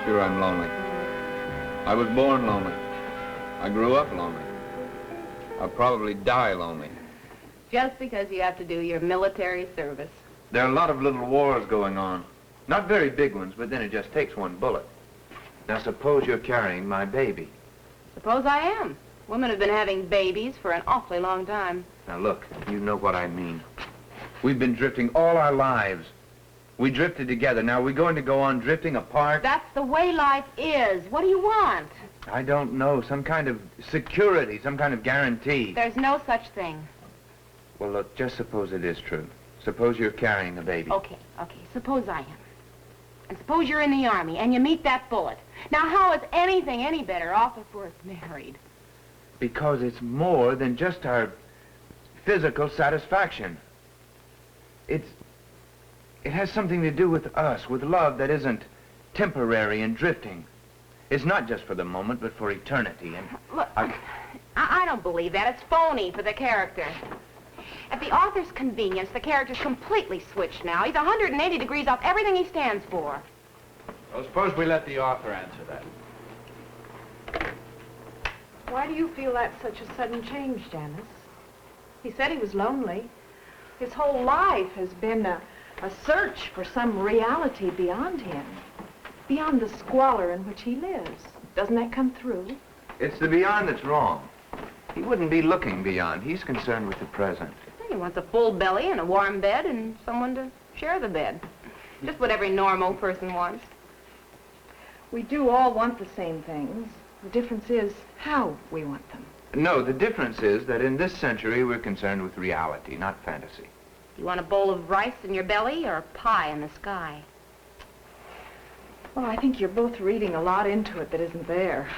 Sure, I'm lonely. I was born lonely. I grew up lonely. I'll probably die lonely. Just because you have to do your military service. There are a lot of little wars going on. Not very big ones, but then it just takes one bullet. Now, suppose you're carrying my baby. Suppose I am. Women have been having babies for an awfully long time. Now, look, you know what I mean. We've been drifting all our lives. We drifted together. Now, we're going to go on drifting apart? That's the way life is. What do you want? I don't know. Some kind of security, some kind of guarantee. There's no such thing. Well, look, just suppose it is true. Suppose you're carrying a baby. Okay. Suppose I am. And suppose you're in the Army and you meet that bullet. Now, how is anything any better off if we're married? Because it's more than just our physical satisfaction. It has something to do with us, with love that isn't temporary and drifting. It's not just for the moment, but for eternity. And look, I don't believe that. It's phony for the character. At the author's convenience, the character's completely switched now. He's 180 degrees off everything he stands for. Well, suppose we let the author answer that. Why do you feel that's such a sudden change, Janice? He said he was lonely. His whole life has been a search for some reality beyond him, beyond the squalor in which he lives. Doesn't that come through? it's the beyond that's wrong. He wouldn't be looking beyond. He's concerned with the present. He wants a full belly and a warm bed and someone to share the bed. Just what every normal person wants. We do all want the same things. The difference is how we want them. No, the difference is that in this century we're concerned with reality, not fantasy. You want a bowl of rice in your belly or a pie in the sky? Well, I think you're both reading a lot into it that isn't there.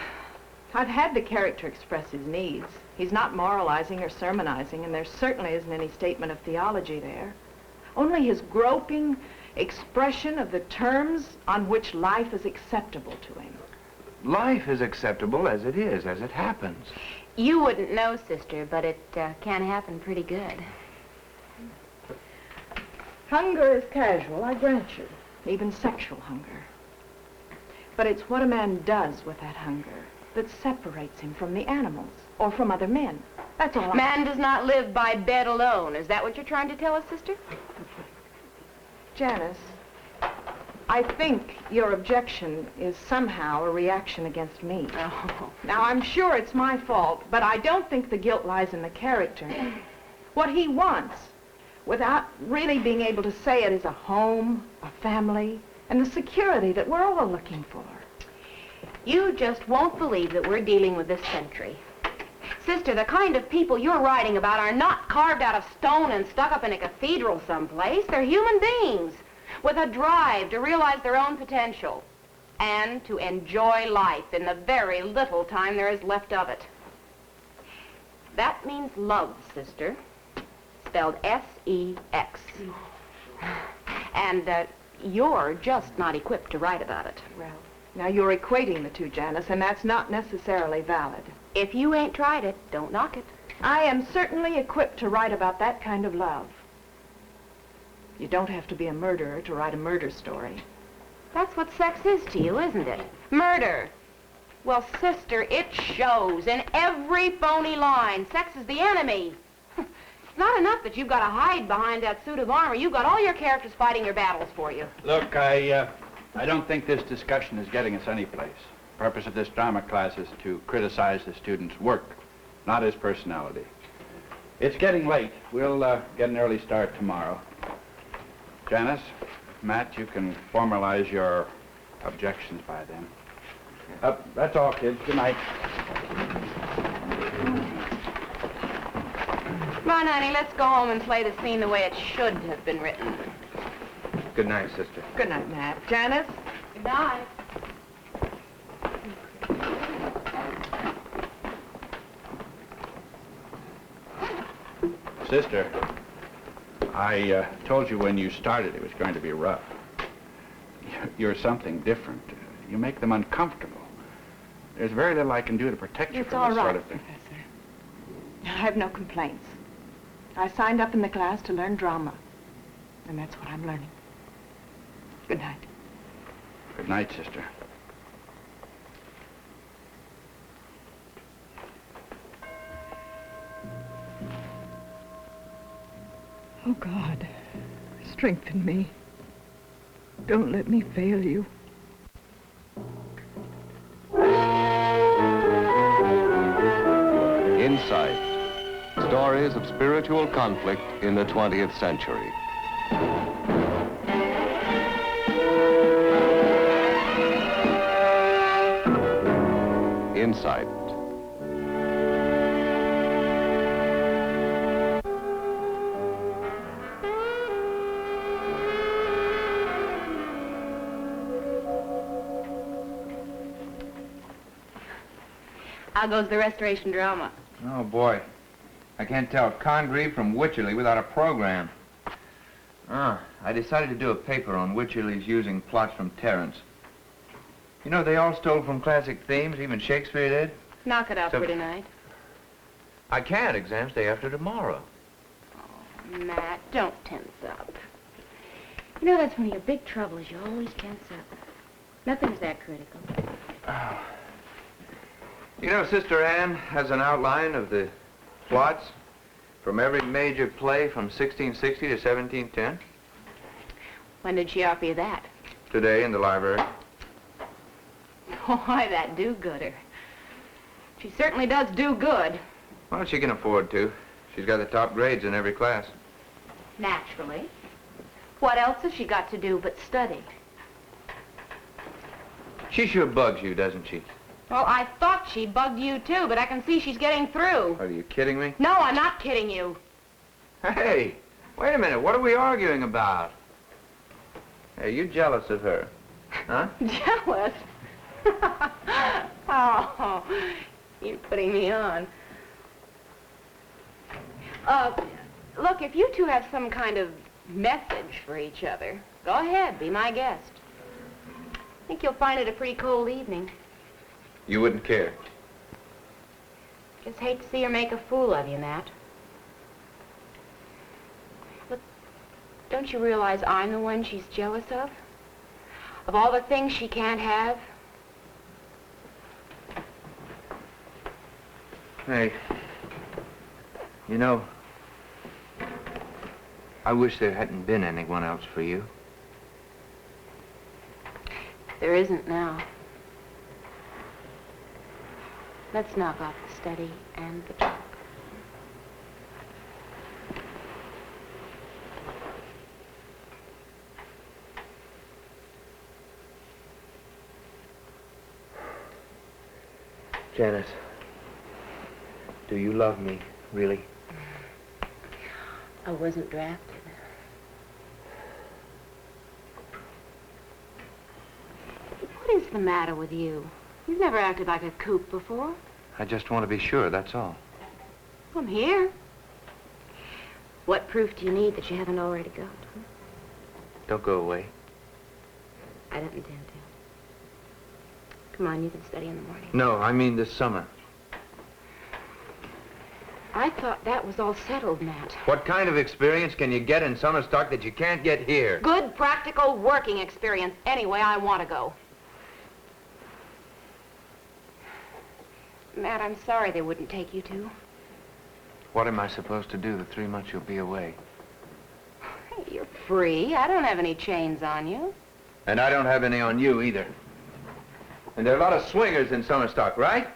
I've had the character express his needs. He's not moralizing or sermonizing, and there certainly isn't any statement of theology there. Only his groping expression of the terms on which life is acceptable to him. Life is acceptable as it is, as it happens. You wouldn't know, sister, but it can happen pretty good. Hunger is casual, I grant you, even sexual hunger. But it's what a man does with that hunger that separates him from the animals or from other men. That's all. Man does not live by bed alone. Is that what you're trying to tell us, sister? Janice, I think your objection is somehow a reaction against me. Oh. Now, I'm sure it's my fault, but I don't think the guilt lies in the character. What he wants, without really being able to say it, is a home, a family, and the security that we're all looking for. You just won't believe that we're dealing with this century. Sister, the kind of people you're writing about are not carved out of stone and stuck up in a cathedral someplace. They're human beings with a drive to realize their own potential and to enjoy life in the very little time there is left of it. That means love, sister, spelled S-E-X. And you're just not equipped to write about it. Well, now you're equating the two, Janice, and that's not necessarily valid. If you ain't tried it, don't knock it. I am certainly equipped to write about that kind of love. You don't have to be a murderer to write a murder story. That's what sex is to you, isn't it? Murder. Well, sister, it shows in every phony line. Sex is the enemy. It's not enough that you've got to hide behind that suit of armor. You've got all your characters fighting your battles for you. Look, I don't think this discussion is getting us anyplace. The purpose of this drama class is to criticize the student's work, not his personality. It's getting late. We'll get an early start tomorrow. Janice, Matt, you can formalize your objections by then. That's all, kids. Good night. Come on, honey, let's go home and play the scene the way it should have been written. Good night, sister. Good night, Matt. Janice? Good night. Sister, I told you when you started it was going to be rough. You're something different. You make them uncomfortable. There's very little I can do to protect you from this sort of thing. Professor. I have no complaints. I signed up in the class to learn drama, and that's what I'm learning. Good night. Good night, sister. Oh, God, strengthen me. Don't let me fail you. Insight. Stories of spiritual conflict in the 20th century. Insight. How goes the restoration drama? Oh, boy. I can't tell Congreve from Wycherley without a program. I decided to do a paper on Wycherley's using plots from Terence. You know, they all stole from classic themes, even Shakespeare did. Knock it out So- for tonight. I can't. Exams day after tomorrow. Oh, Matt, don't tense up. You know, that's one of your big troubles. You always tense up. Nothing's that critical. You know, Sister Anne has an outline of the plots from every major play from 1660 to 1710. When did she offer you that? Today in the library. Why, that do-gooder. She certainly does do good. Well, she can afford to. She's got the top grades in every class. Naturally. What else has she got to do but study? She sure bugs you, doesn't she? Well, I thought she bugged you too, but I can see she's getting through. Are you kidding me? No, I'm not kidding you. Hey, wait a minute. What are we arguing about? Hey, you jealous of her? Huh? Jealous? Oh, you're putting me on. Look, if you two have some kind of message for each other, go ahead, be my guest. I think you'll find it a pretty cold evening. You wouldn't care. Just hate to see her make a fool of you, Matt. Look, don't you realize I'm the one she's jealous of? Of all the things she can't have? Hey, you know, I wish there hadn't been anyone else for you. There isn't now. Let's knock off the study and the talk. Janice, do you love me, really? I wasn't drafted. What is the matter with you? You've never acted like a coot before. I just want to be sure, that's all. I'm here. What proof do you need that you haven't already got? Don't go away. I don't intend to. Come on, you can study in the morning. No, I mean this summer. I thought that was all settled, Matt. What kind of experience can you get in summer stock that you can't get here? Good, practical, working experience. Anyway, I want to go. Matt, I'm sorry they wouldn't take you to. What am I supposed to do the 3 months you'll be away? Hey, you're free. I don't have any chains on you. And I don't have any on you either. And there are a lot of swingers in summer stock, right?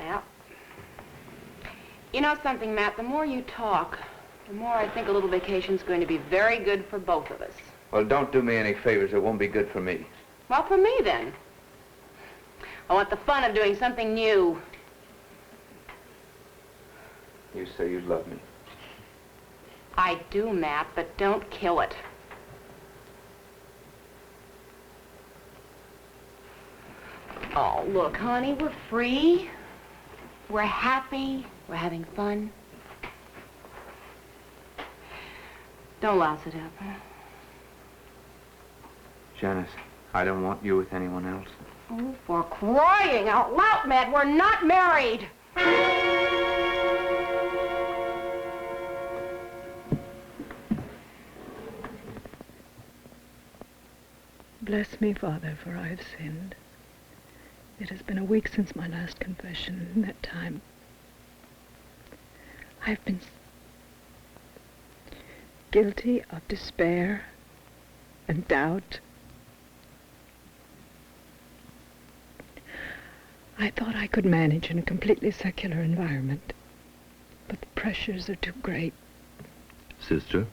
Yeah. You know something, Matt? The more you talk, the more I think a little vacation's going to be very good for both of us. Well, don't do me any favors. It won't be good for me. Well, for me, then. I want the fun of doing something new. You say you love me. I do, Matt, but don't kill it. Oh, look, honey, we're free. We're happy. We're having fun. Don't louse it up, huh? Janice, I don't want you with anyone else. Oh, for crying out loud, Matt, we're not married! Bless me, Father, for I have sinned. It has been a week since my last confession. In that time, I've been guilty of despair and doubt. I thought I could manage in a completely secular environment, but the pressures are too great. Sister,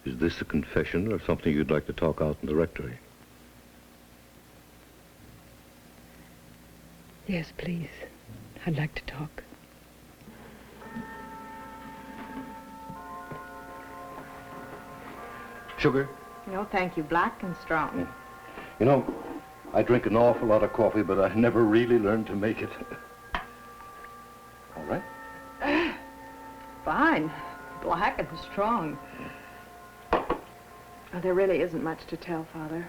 is this a confession or something you'd like to talk out in the rectory? Yes, please. I'd like to talk. Sugar? No, thank you. Black and strong. You know, I drink an awful lot of coffee, but I never really learned to make it. All right? Fine. Black and strong. There really isn't much to tell, Father.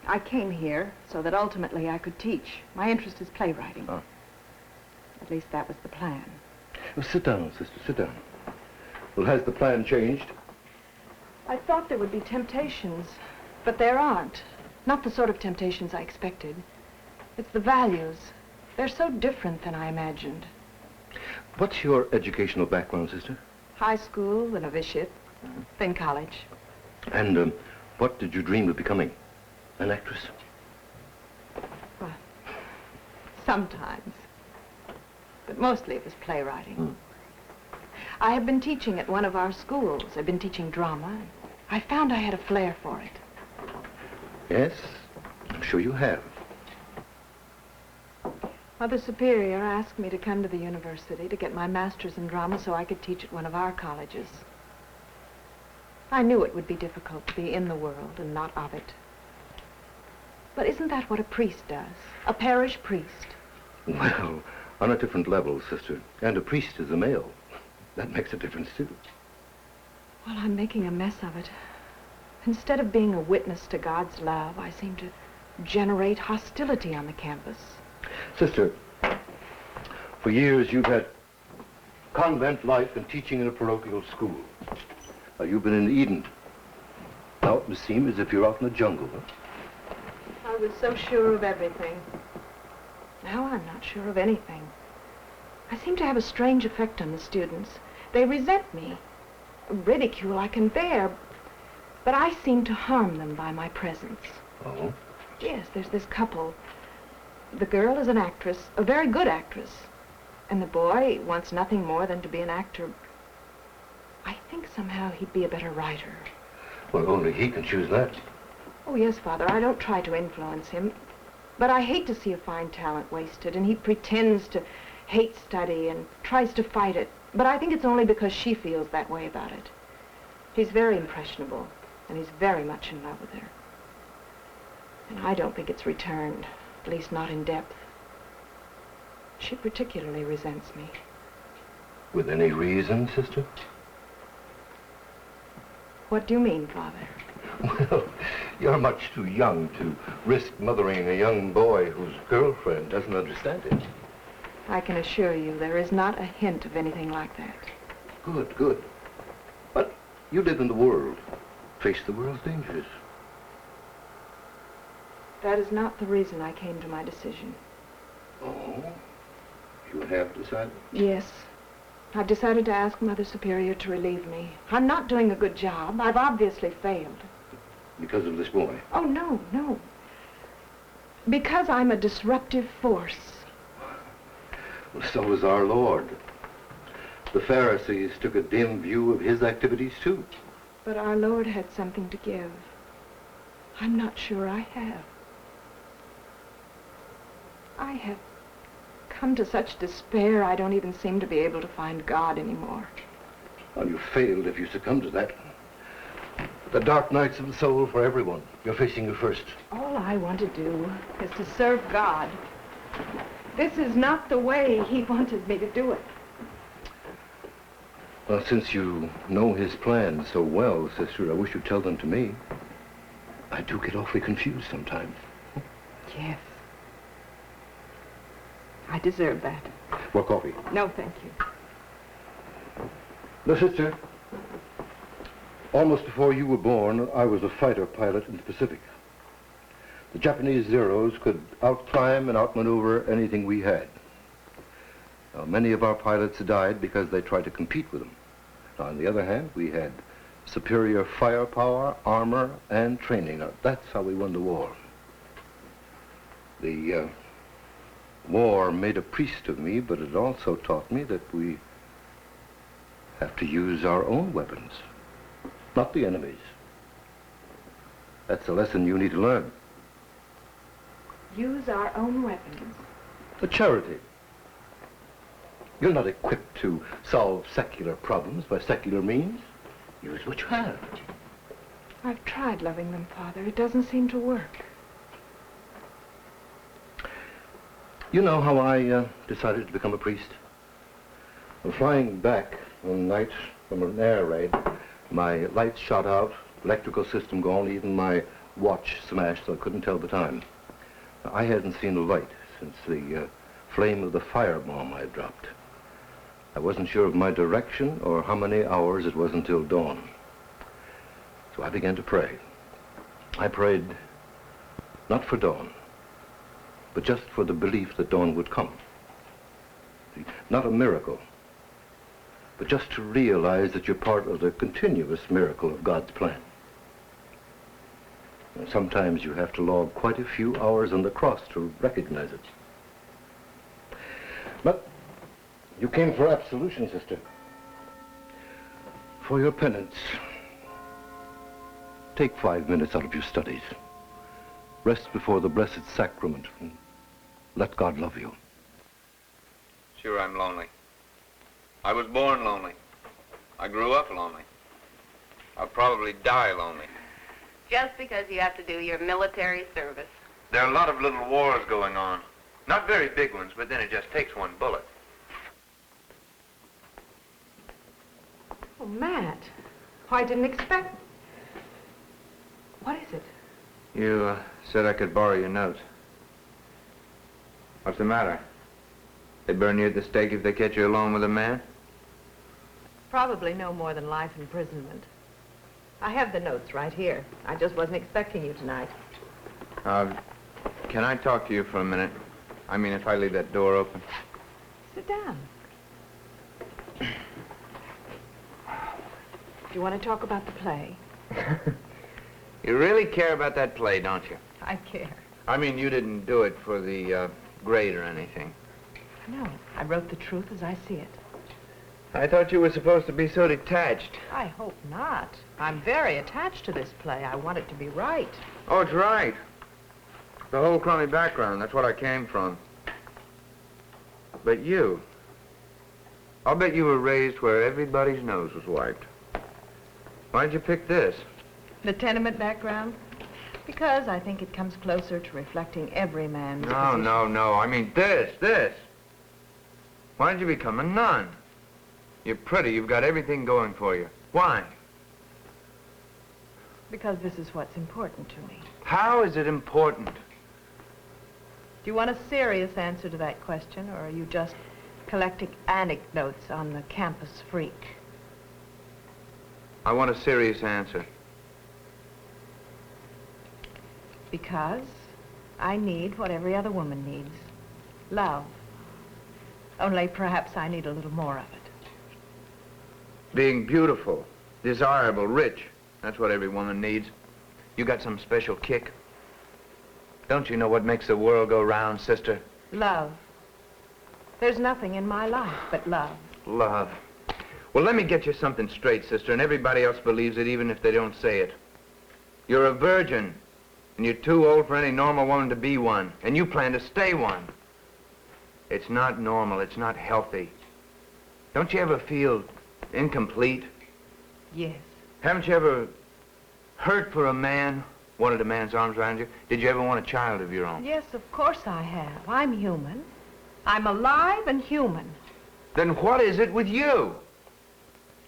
I came here so that ultimately I could teach. My interest is playwriting. Oh. At least that was the plan. Well, sit down, sister, sit down. Well, has the plan changed? I thought there would be temptations, but there aren't. Not the sort of temptations I expected. It's the values. They're so different than I imagined. What's your educational background, sister? High school, the novitiate, then college. And what did you dream of becoming? An actress? Well, sometimes. But mostly it was playwriting. I have been teaching at one of our schools. I've been teaching drama. I found I had a flair for it. Yes, I'm sure you have. Mother Superior asked me to come to the university to get my master's in drama so I could teach at one of our colleges. I knew it would be difficult to be in the world and not of it. But isn't that what a priest does? A parish priest? Well, on a different level, sister. And a priest is a male. That makes a difference, too. Well, I'm making a mess of it. Instead of being a witness to God's love, I seem to generate hostility on the campus. Sister, for years you've had convent life and teaching in a parochial school. You've been in Eden. Now it must seem as if you're out in the jungle, huh? I was so sure of everything. Now I'm not sure of anything. I seem to have a strange effect on the students. They resent me. Ridicule I can bear, but I seem to harm them by my presence. Oh? Yes, there's this couple. The girl is an actress, a very good actress. And the boy wants nothing more than to be an actor. I think somehow he'd be a better writer. Well, only he can choose that. Oh, yes, Father, I don't try to influence him. But I hate to see a fine talent wasted, and he pretends to hate study and tries to fight it. But I think it's only because she feels that way about it. He's very impressionable, and he's very much in love with her. And I don't think it's returned, at least not in depth. She particularly resents me. With any reason, sister? What do you mean, Father? Well, you're much too young to risk mothering a young boy whose girlfriend doesn't understand it. I can assure you there is not a hint of anything like that. Good, good. But you live in the world. Face the world's dangers. That is not the reason I came to my decision. Oh? You have decided? Yes. I've decided to ask Mother Superior to relieve me. I'm not doing a good job. I've obviously failed. Because of this boy? Oh, no, no. Because I'm a disruptive force. Well, so is our Lord. The Pharisees took a dim view of his activities, too. But our Lord had something to give. I'm not sure I have. I have come to such despair I don't even seem to be able to find God anymore. Well, you failed if you succumb to that. The dark nights of the soul for everyone. You're facing you first. All I want to do is to serve God. This is not the way he wanted me to do it. Well, since you know his plans so well, sister, I wish you'd tell them to me. I do get awfully confused sometimes. Yes. I deserve that. More coffee? No, thank you. No, sister. Almost before you were born, I was a fighter pilot in the Pacific. The Japanese Zeros could outclimb and outmaneuver anything we had. Now, many of our pilots died because they tried to compete with them. Now, on the other hand, we had superior firepower, armor, and training. Now, that's how we won the war. The war made a priest of me, but it also taught me that we have to use our own weapons, not the enemy's. That's a lesson you need to learn. Use our own weapons. The charity. You're not equipped to solve secular problems by secular means. Use what you have. I've tried loving them, Father. It doesn't seem to work. You know how I decided to become a priest? I'm flying back one night from an air raid. My lights shot out, electrical system gone, even my watch smashed so I couldn't tell the time. I hadn't seen a light since the flame of the firebomb I dropped. I wasn't sure of my direction or how many hours it was until dawn. So I began to pray. I prayed not for dawn, but just for the belief that dawn would come. See, not a miracle, but just to realize that you're part of the continuous miracle of God's plan. And sometimes you have to log quite a few hours on the cross to recognize it. But you came for absolution, sister. For your penance, take 5 minutes out of your studies. Rest before the Blessed Sacrament and let God love you. Sure, I'm lonely. I was born lonely. I grew up lonely. I'll probably die lonely. Just because you have to do your military service. There are a lot of little wars going on. Not very big ones, but then it just takes one bullet. Oh, Matt. Oh, I didn't expect... What is it? You said I could borrow your notes. What's the matter? They burn you at the stake if they catch you alone with a man? Probably no more than life imprisonment. I have the notes right here. I just wasn't expecting you tonight. Can I talk to you for a minute? I mean, if I leave that door open. Sit down. Do you want to talk about the play? You really care about that play, don't you? I care. I mean, you didn't do it for the grade or anything. No, I wrote the truth as I see it. I thought you were supposed to be so detached. I hope not. I'm very attached to this play. I want it to be right. Oh, it's right. The whole crummy background, that's what I came from. But you, I'll bet you were raised where everybody's nose was wiped. Why'd you pick this? The tenement background? Because I think it comes closer to reflecting every man's position. No. I mean this. Why did you become a nun? You're pretty, you've got everything going for you. Why? Because this is what's important to me. How is it important? Do you want a serious answer to that question, or are you just collecting anecdotes on the campus freak? I want a serious answer. Because I need what every other woman needs. Love. Only perhaps I need a little more of it. Being beautiful, desirable, rich. That's what every woman needs. You got some special kick? Don't you know what makes the world go round, sister? Love. There's nothing in my life but love. Love. Well, let me get you something straight, sister, and everybody else believes it even if they don't say it. You're a virgin, and you're too old for any normal woman to be one, and you plan to stay one. It's not normal, it's not healthy. Don't you ever feel incomplete? Yes. Haven't you ever hurt for a man, wanted a man's arms around you? Did you ever want a child of your own? Yes, of course I have. I'm human. I'm alive and human. Then what is it with you?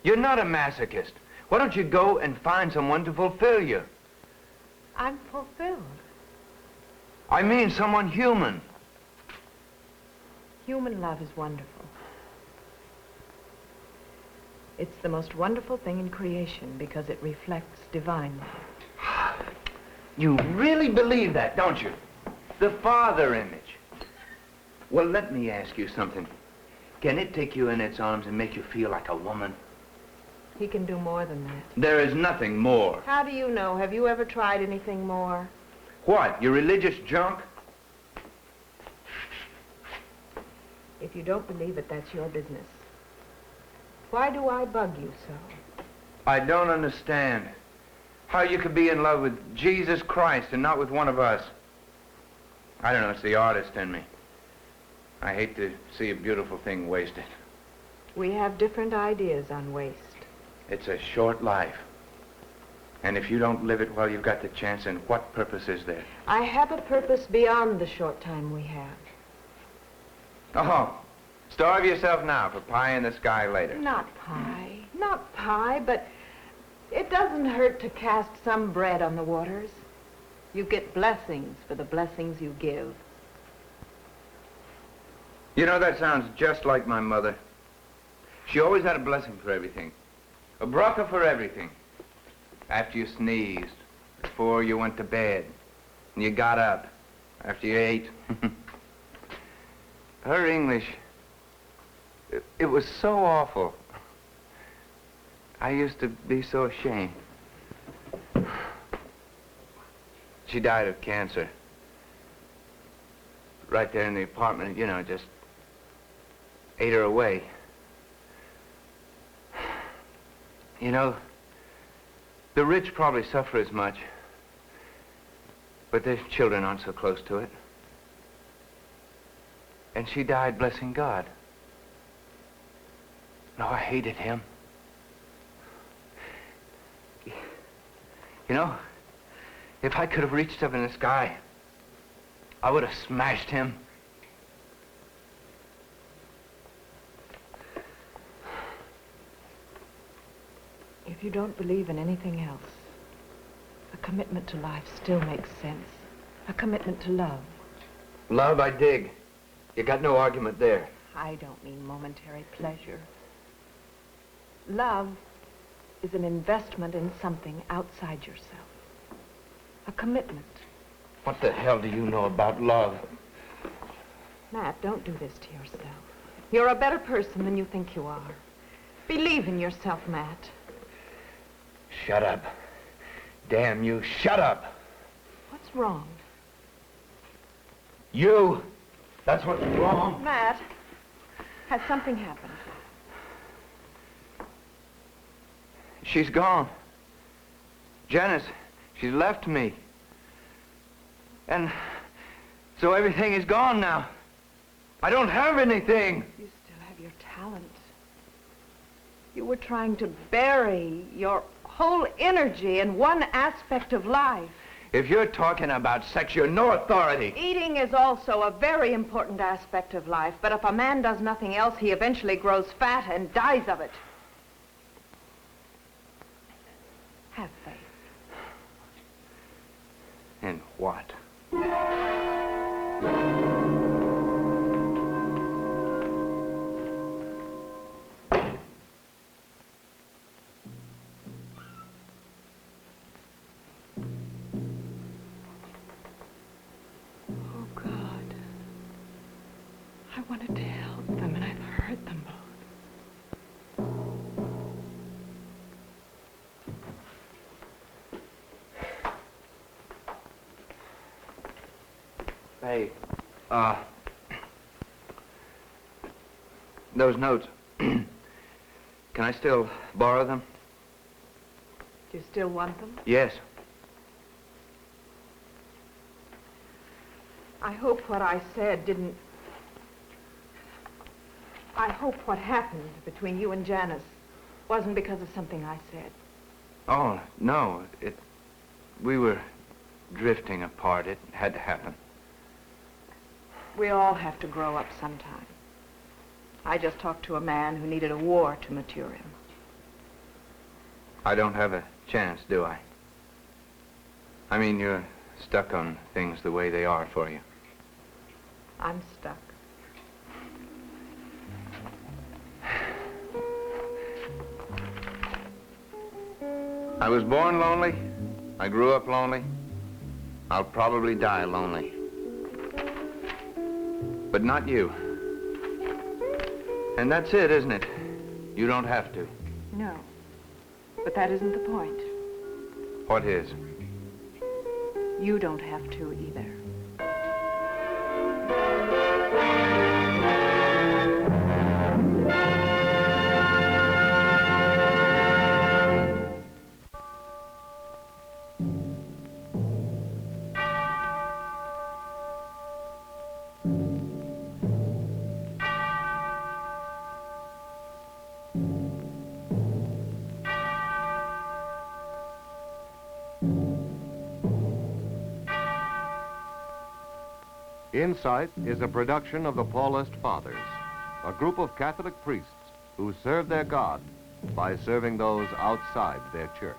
You're not a masochist. Why don't you go and find someone to fulfill you? I'm fulfilled. I mean someone human. Human love is wonderful. It's the most wonderful thing in creation because it reflects divine love. You really believe that, don't you? The father image. Well, let me ask you something. Can it take you in its arms and make you feel like a woman? He can do more than that. There is nothing more. How do you know? Have you ever tried anything more? What, your religious junk? If you don't believe it, that's your business. Why do I bug you so? I don't understand how you could be in love with Jesus Christ and not with one of us. I don't know, it's the artist in me. I hate to see a beautiful thing wasted. We have different ideas on waste. It's a short life. And if you don't live it while you've got the chance, then what purpose is there? I have a purpose beyond the short time we have. Oh, starve yourself now for pie in the sky later. Not pie. Not pie, but it doesn't hurt to cast some bread on the waters. You get blessings for the blessings you give. You know, that sounds just like my mother. She always had a blessing for everything. A bracha for everything. After you sneezed, before you went to bed, and you got up, after you ate. Her English, it was so awful. I used to be so ashamed. She died of cancer. Right there in the apartment, you know, just ate her away. You know, the rich probably suffer as much, but their children aren't so close to it. And she died blessing God. No, I hated him. You know, if I could have reached up in the sky, I would have smashed him. If you don't believe in anything else, a commitment to life still makes sense. A commitment to love. Love, I dig. You got no argument there. I don't mean momentary pleasure. Love is an investment in something outside yourself. A commitment. What the hell do you know about love? Matt, don't do this to yourself. You're a better person than you think you are. Believe in yourself, Matt. Shut up. Damn you, shut up. What's wrong? You. That's what's wrong. Matt, has something happened? She's gone. Janice, she's left me. And so everything is gone now. I don't have anything. You still have your talent. You were trying to bury your whole energy in one aspect of life. If you're talking about sex, you're no authority. Eating is also a very important aspect of life, but if a man does nothing else, he eventually grows fat and dies of it. Have faith. In what? I wanted to help them, and I've hurt them both. Hey, those notes, can I still borrow them? Do you still want them? Yes. I hope what I said didn't... I hope what happened between you and Janice wasn't because of something I said. Oh, no, we were drifting apart. It had to happen. We all have to grow up sometime. I just talked to a man who needed a war to mature him. I don't have a chance, do I? I mean, you're stuck on things the way they are for you. I'm stuck. I was born lonely. I grew up lonely. I'll probably die lonely. But not you. And that's it, isn't it? You don't have to. No. But that isn't the point. What is? You don't have to either. Insight is a production of the Paulist Fathers, a group of Catholic priests who serve their God by serving those outside their church.